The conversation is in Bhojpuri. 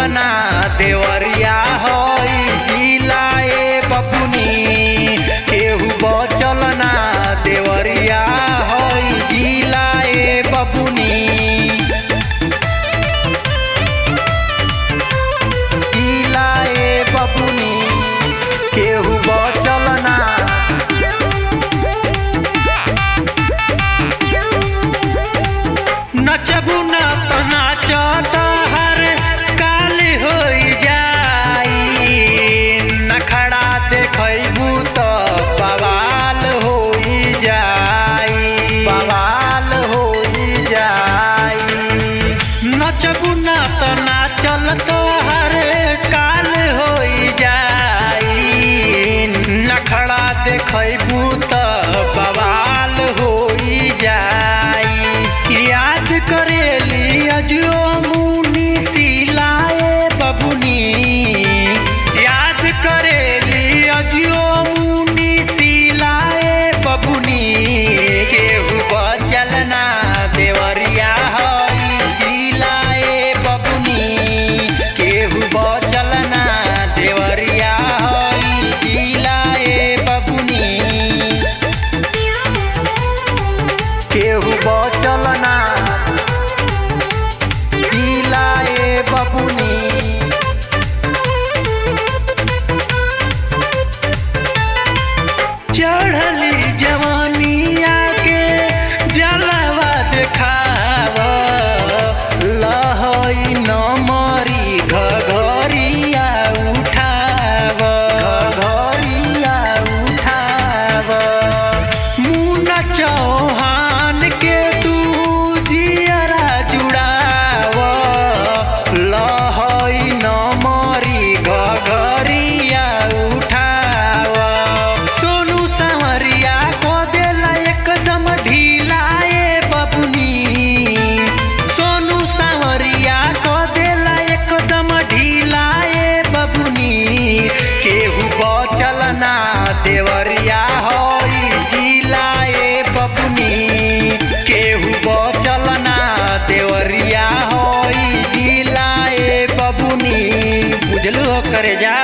चलना देवरिया होई जिला ए बबुनी। केहू बचल ना देवरिया होई जिला ए बबुनी। जिला ए बबुनी केहू बचल ना। नचबू ना तो नाचत हर काल होई जाई। नखड़ा देखबू तो बवाल होई जाई। बवाल होई जाई। नचबू ना तो नाचल तो हर काल होई जाई। नखड़ा देखबू तो बवाल होई जाई। याद करेली अजो मुनी सिलाए बबुनी। याद करेली अजो मुनी सिलाए बबुनी। केहू बचल ना देवरिया होई जिला ए बबुनी। केहू बचल ना देवरिया होई जिला ए बबुनी। केहू बचल ना जिला ए बबुनी। चढ़ली जवानिया के जलवा देखाव। लहई नमरी घघरिया उठाव। घघरिया उठाव। मुन्ना चौहान के तू जियरा जुड़ाव। लहई नमरी घघरिया उठाव। सोनू सांवरिया को देला एकदम ढीला ए बबुनी। सोनू सांवरिया को देला एकदम ढीला ए बबुनी। केहू बचल ना देवरिया होई जिला ए बबुनी। केहू बचल ना देवरिया होई जिला ए बबुनी। बुझलू करे जा।